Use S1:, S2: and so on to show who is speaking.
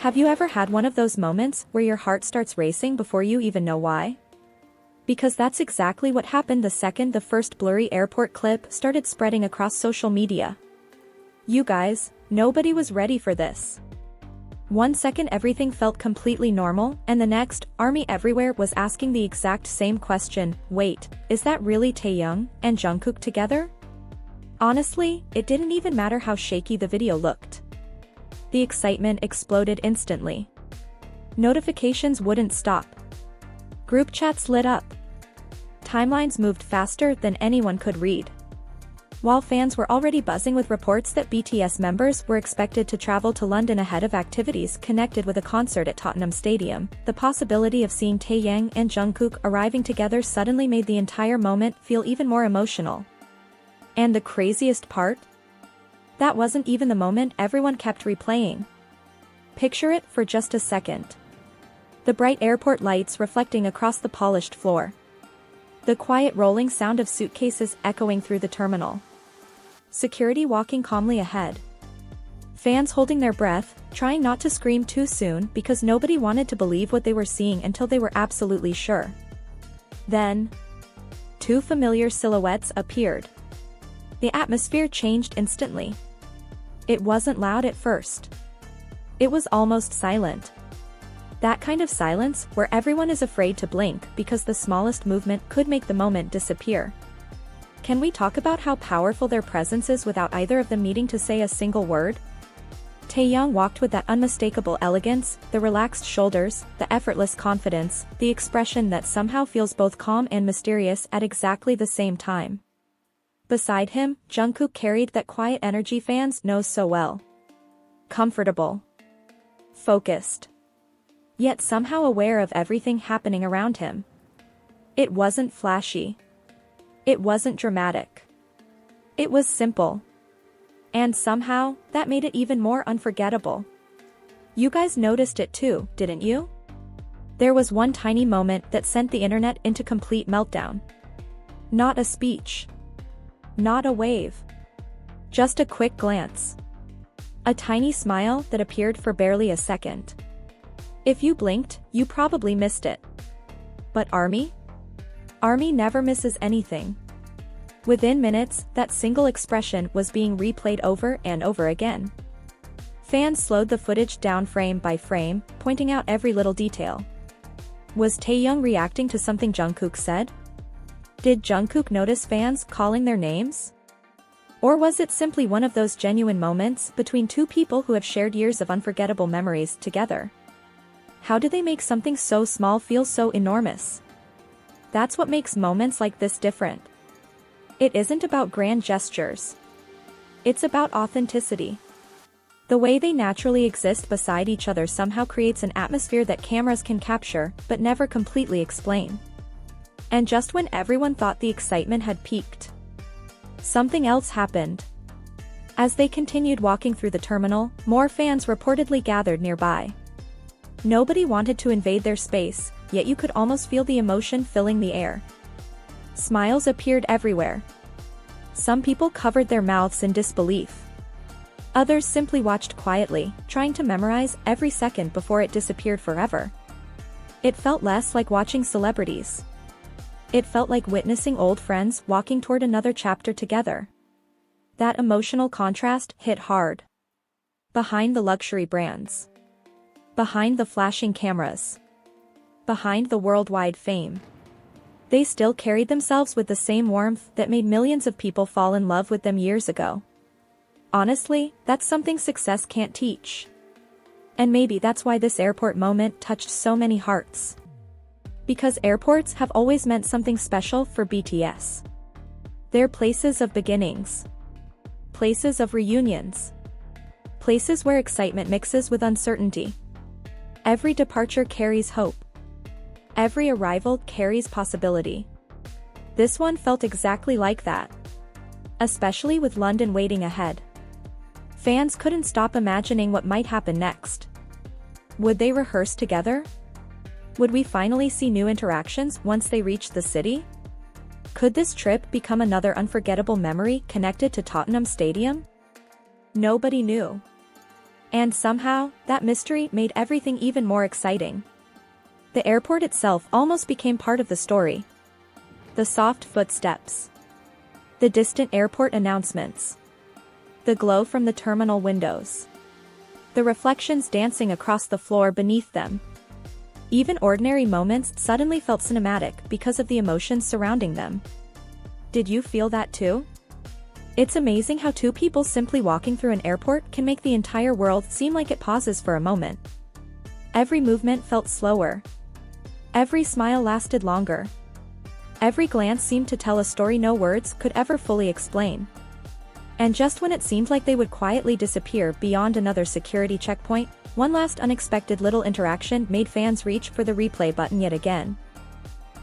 S1: Have you ever had one of those moments where your heart starts racing before you even know why? Because that's exactly what happened the second the first blurry airport clip started spreading across social media. You guys, nobody was ready for this. One second everything felt completely normal, and the next, ARMY everywhere was asking the exact same question: wait, is that really Taehyung and Jungkook together? Honestly, it didn't even matter how shaky the video looked. The excitement exploded instantly. Notifications wouldn't stop. Group chats lit up. Timelines moved faster than anyone could read. While fans were already buzzing with reports that BTS members were expected to travel to London ahead of activities connected with a concert at Tottenham Stadium, the possibility of seeing Taehyung and Jungkook arriving together suddenly made the entire moment feel even more emotional. And the craziest part? That wasn't even the moment everyone kept replaying. Picture it for just a second. The bright airport lights reflecting across the polished floor. The quiet rolling sound of suitcases echoing through the terminal. Security walking calmly ahead. Fans holding their breath, trying not to scream too soon because nobody wanted to believe what they were seeing until they were absolutely sure. Then, two familiar silhouettes appeared. The atmosphere changed instantly. It wasn't loud at first. It was almost silent. That kind of silence where everyone is afraid to blink because the smallest movement could make the moment disappear. Can we talk about how powerful their presence is without either of them needing to say a single word? Taehyung walked with that unmistakable elegance, the relaxed shoulders, the effortless confidence, the expression that somehow feels both calm and mysterious at exactly the same time. Beside him, Jungkook carried that quiet energy fans know so well. Comfortable. Focused. Yet somehow aware of everything happening around him. It wasn't flashy. It wasn't dramatic. It was simple. And somehow, that made it even more unforgettable. You guys noticed it too, didn't you? There was one tiny moment that sent the internet into complete meltdown. Not a speech. Not a wave. Just a quick glance. A tiny smile that appeared for barely a second. If you blinked, you probably missed it. But ARMY? ARMY never misses anything. Within minutes, that single expression was being replayed over and over again. Fans slowed the footage down frame by frame, pointing out every little detail. Was Taehyung reacting to something Jungkook said? Did Jungkook notice fans calling their names? Or was it simply one of those genuine moments between two people who have shared years of unforgettable memories together? How do they make something so small feel so enormous? That's what makes moments like this different. It isn't about grand gestures. It's about authenticity. The way they naturally exist beside each other somehow creates an atmosphere that cameras can capture, but never completely explain. And just when everyone thought the excitement had peaked, something else happened. As they continued walking through the terminal, more fans reportedly gathered nearby. Nobody wanted to invade their space, yet you could almost feel the emotion filling the air. Smiles appeared everywhere. Some people covered their mouths in disbelief. Others simply watched quietly, trying to memorize every second before it disappeared forever. It felt less like watching celebrities. It felt like witnessing old friends walking toward another chapter together. That emotional contrast hit hard. Behind the luxury brands. Behind the flashing cameras. Behind the worldwide fame. They still carried themselves with the same warmth that made millions of people fall in love with them years ago. Honestly, that's something success can't teach. And maybe that's why this airport moment touched so many hearts. Because airports have always meant something special for BTS. They're places of beginnings. Places of reunions. Places where excitement mixes with uncertainty. Every departure carries hope. Every arrival carries possibility. This one felt exactly like that. Especially with London waiting ahead. Fans couldn't stop imagining what might happen next. Would they rehearse together? Would we finally see new interactions once they reached the city? Could this trip become another unforgettable memory connected to Tottenham Stadium? Nobody knew. And somehow, that mystery made everything even more exciting. The airport itself almost became part of the story. The soft footsteps. The distant airport announcements. The glow from the terminal windows. The reflections dancing across the floor beneath them. Even ordinary moments suddenly felt cinematic because of the emotions surrounding them. Did you feel that too? It's amazing how two people simply walking through an airport can make the entire world seem like it pauses for a moment. Every movement felt slower. Every smile lasted longer. Every glance seemed to tell a story no words could ever fully explain. And just when it seemed like they would quietly disappear beyond another security checkpoint, one last unexpected little interaction made fans reach for the replay button yet again.